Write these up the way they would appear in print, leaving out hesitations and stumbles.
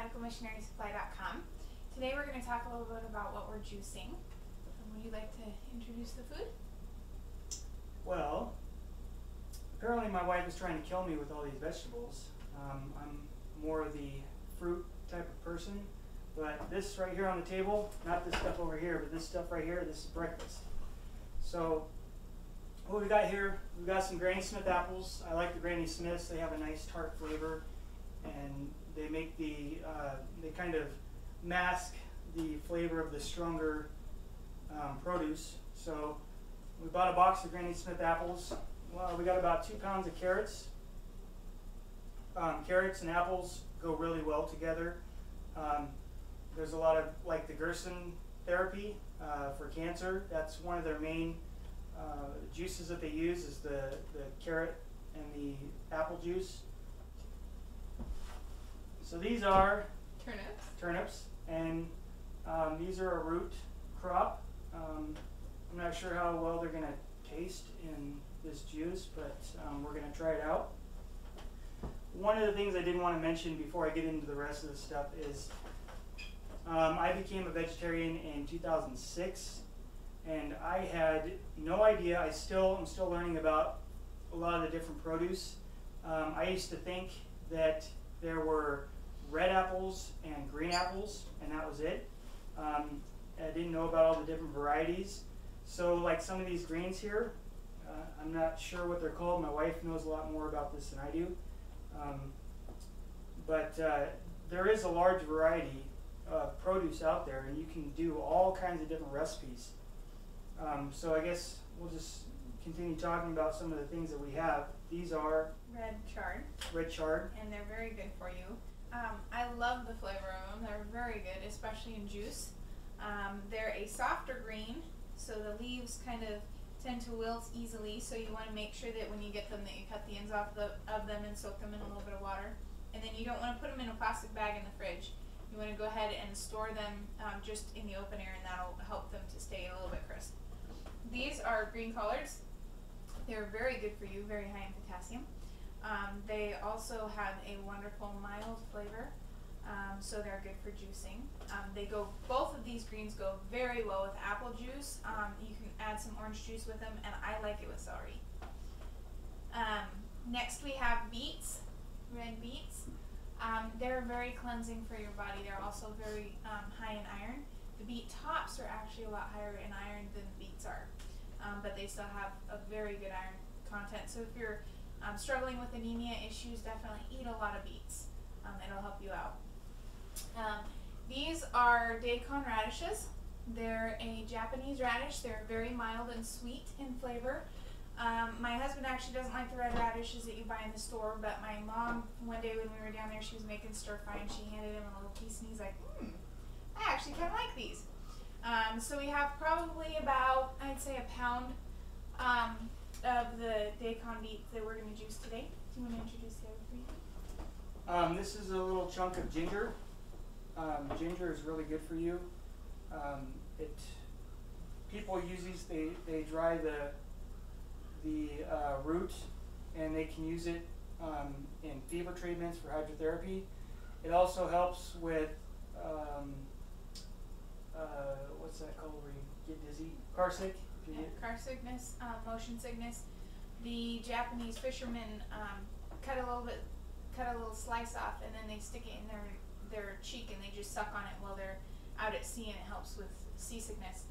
medicalmissionarysupply.com. Today we're going to talk a little bit about what we're juicing. Would you like to introduce the food? Well, apparently my wife is trying to kill me with all these vegetables. I'm more of the fruit type of person, but this right here on the table, not this stuff over here, but this stuff right here, this is breakfast. So what we got here, we've got some Granny Smith apples. I like the Granny Smiths. They have a nice tart flavor, and they make the, they kind of mask the flavor of the stronger produce. So we bought a box of Granny Smith apples. Well, we got about 2 pounds of carrots. Carrots and apples go really well together. There's a lot of, like the Gerson therapy for cancer. That's one of their main juices that they use is the carrot and the apple juice. So these are turnips, and these are a root crop. I'm not sure how well they're going to taste in this juice, but we're going to try it out. One of the things I did want to mention before I get into the rest of the stuff is I became a vegetarian in 2006, and I had no idea. I'm still learning about a lot of the different produce. I used to think that there were red apples and green apples, and that was it. I didn't know about all the different varieties. So like some of these greens here, I'm not sure what they're called. My wife knows a lot more about this than I do. But there is a large variety of produce out there, and you can do all kinds of different recipes. So I guess we'll just continue talking about some of the things that we have. These are Red chard. And they're very good for you. I love the flavor of them. They're very good, especially in juice. They're a softer green, so the leaves kind of tend to wilt easily, so you want to make sure that when you get them that you cut the ends off of them and soak them in a little bit of water. And then you don't want to put them in a plastic bag in the fridge. You want to go ahead and store them just in the open air, and that'll help them to stay a little bit crisp. These are green collards. They're very good for you, very high in potassium. They also have a wonderful mild flavor, so they're good for juicing. Both of these greens go very well with apple juice. You can add some orange juice with them, and I like it with celery. Next we have beets, red beets. They're very cleansing for your body. They're also very high in iron. The beet tops are actually a lot higher in iron than the beets are, but they still have a very good iron content. So if you're struggling with anemia issues, definitely eat a lot of beets. It'll help you out. These are daikon radishes. They're a Japanese radish. They're very mild and sweet in flavor. My husband actually doesn't like the red radishes that you buy in the store, but my mom, one day when we were down there, she was making stir fry, and she handed him a little piece, and he's like, I actually kind of like these. So we have probably about, I'd say, a pound of the daikon beets that we're going to juice today. Do you want to introduce the other three? this is a little chunk of ginger. Ginger is really good for you. People use these. They dry the root, and they can use it in fever treatments for hydrotherapy. It also helps with what's that called where you get dizzy? Car sick. Car sickness, motion sickness. The Japanese fishermen cut a little slice off, and then they stick it in their cheek, and they just suck on it while they're out at sea, and it helps with seasickness.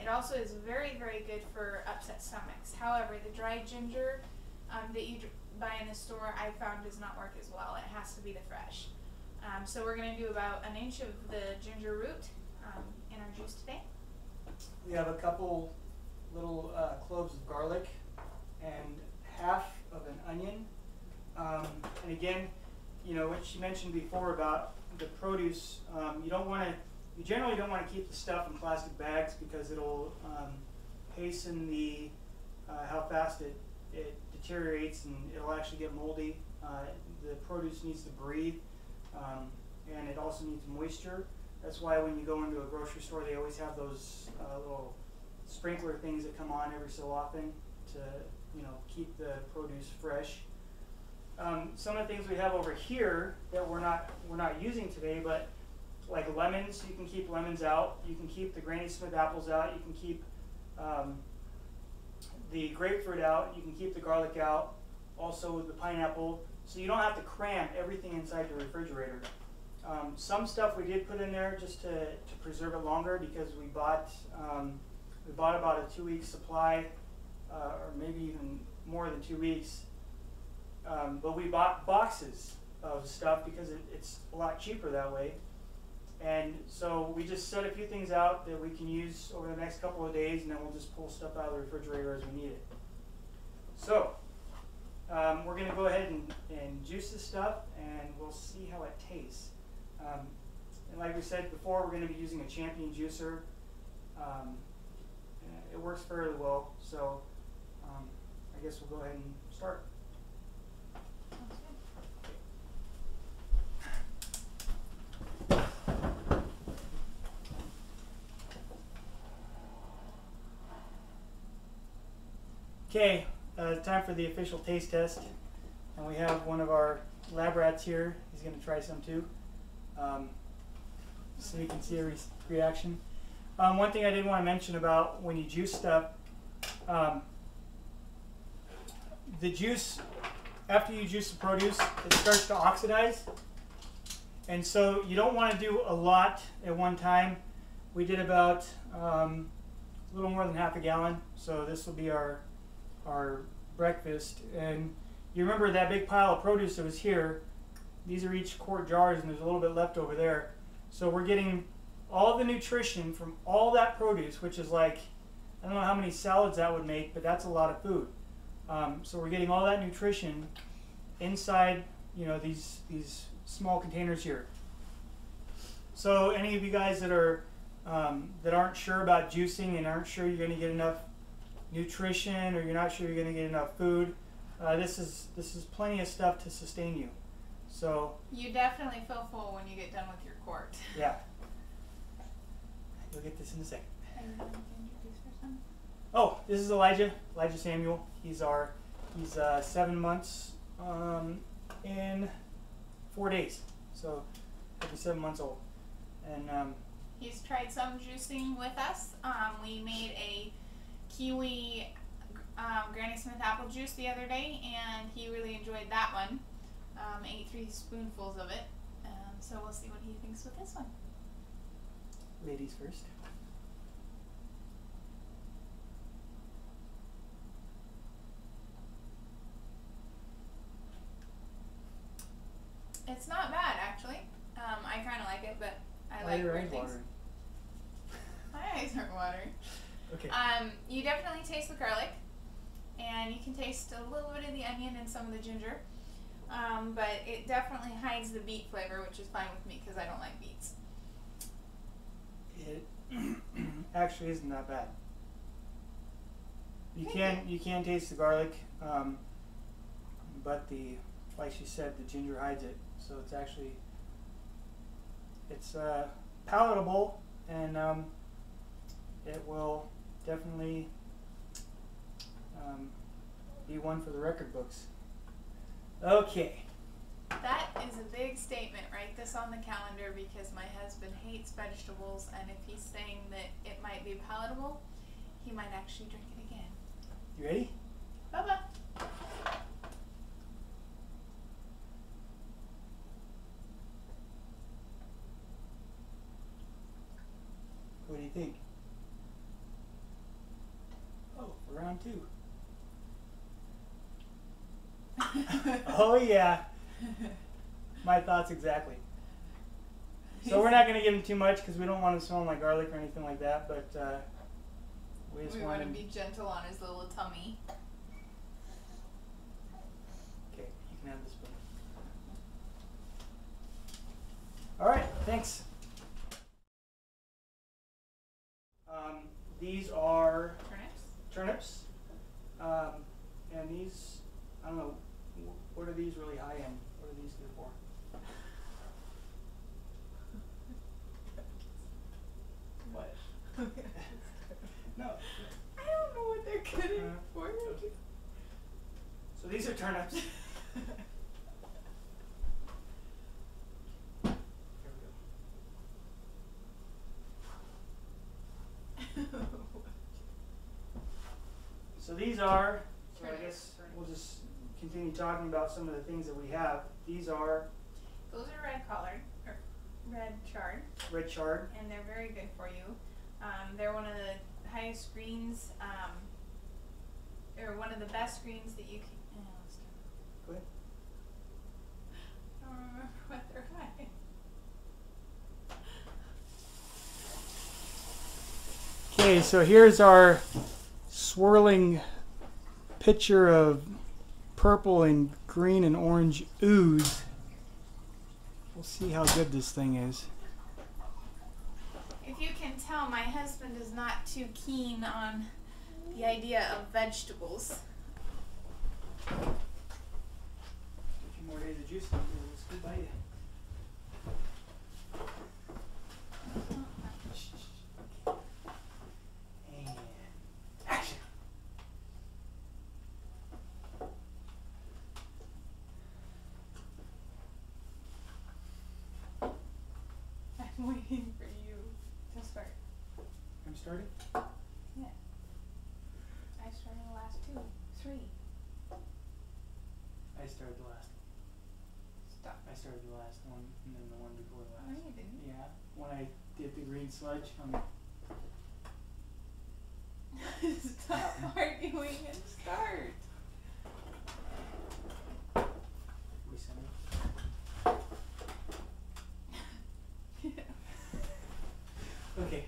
It also is very, very good for upset stomachs. However, the dried ginger that you buy in the store, I found does not work as well. It has to be the fresh. So we're going to do about an inch of the ginger root in our juice today. We have a couple little cloves of garlic and half of an onion. And again, you know what she mentioned before about the produce. You generally don't want to keep the stuff in plastic bags because it'll hasten how fast it deteriorates, and it'll actually get moldy. The produce needs to breathe, and it also needs moisture. That's why when you go into a grocery store, they always have those little sprinkler things that come on every so often to keep the produce fresh. some of the things we have over here that we're not using today, but like lemons, you can keep lemons out. You can keep the Granny Smith apples out. You can keep the grapefruit out. You can keep the garlic out. Also the pineapple. So you don't have to cram everything inside the refrigerator. Some stuff we did put in there just to preserve it longer because we bought about a 2-week supply, or maybe even more than 2 weeks. But we bought boxes of stuff because it's a lot cheaper that way. And so we just set a few things out that we can use over the next couple of days, and then we'll just pull stuff out of the refrigerator as we need it. So we're going to go ahead and juice this stuff, and we'll see how it tastes. And like we said before, we're going to be using a Champion juicer. It works fairly well, so I guess we'll go ahead and start. Okay, time for the official taste test. And we have one of our lab rats here. He's going to try some too. So you can see a reaction. One thing I did want to mention about when you juice stuff, the juice, after you juice the produce, it starts to oxidize. And so you don't want to do a lot at one time. We did about a little more than half a gallon. So this will be our breakfast. And you remember that big pile of produce that was here? These are each quart jars, and there's a little bit left over there. So we're getting all the nutrition from all that produce, which is like, I don't know how many salads that would make, but that's a lot of food. So we're getting all that nutrition inside, you know, these small containers here. So any of you guys that are that aren't sure about juicing and aren't sure you're going to get enough nutrition, or you're not sure you're going to get enough food, this is plenty of stuff to sustain you. So you definitely feel full when you get done with your quart. Yeah. You'll get this in a second. Oh, this is Elijah Samuel. He's 7 months in 4 days. So he'll be 7 months old. And he's tried some juicing with us. We made a kiwi Granny Smith apple juice the other day, and he really enjoyed that one. Ate 3 spoonfuls of it. So we'll see what he thinks with this one. Ladies first. It's not bad, actually. I kind of like it, but I like weird things. My eyes aren't watering. Okay. You definitely taste the garlic, and you can taste a little bit of the onion and some of the ginger. But it definitely hides the beet flavor, which is fine with me because I don't like beets. It actually isn't that bad. You can taste the garlic, but like she said, the ginger hides it. So it's actually palatable, and it will definitely be one for the record books. Okay. That is a big statement. Write this on the calendar because my husband hates vegetables, and if he's saying that it might be palatable, he might actually drink it again. You ready? Bye-bye. What do you think? Oh, for round 2. Oh yeah, my thoughts exactly. So we're not going to give him too much because we don't want him smelling like garlic or anything like that, but we want to be gentle on his little tummy. Okay, you can have this one. All right, thanks. These are turnips, and these, I don't know, what are these really high in? What are these good for? What? No. I don't know what they're good for. So these are turnips. So these are, so I guess we'll just continue talking about some of the things that we have. These are? Those are red collared, or red chard. Red chard. And they're very good for you. They're one of the highest greens, or one of the best greens that you can. Go ahead. I don't remember what they're high. Okay, so here's our swirling picture of purple and green and orange ooze. We'll see how good this thing is. If you can tell, my husband is not too keen on the idea of vegetables. A few more days of juice and we'll scoot by you. And action. I'm waiting for you to start. I'm starting? Yeah. I started the last 2, 3. I started the last. Stop. I started the last one and then the one before the last. No, you didn't. Yeah, when I did the green sludge on Stop arguing and start. we sent it. Okay.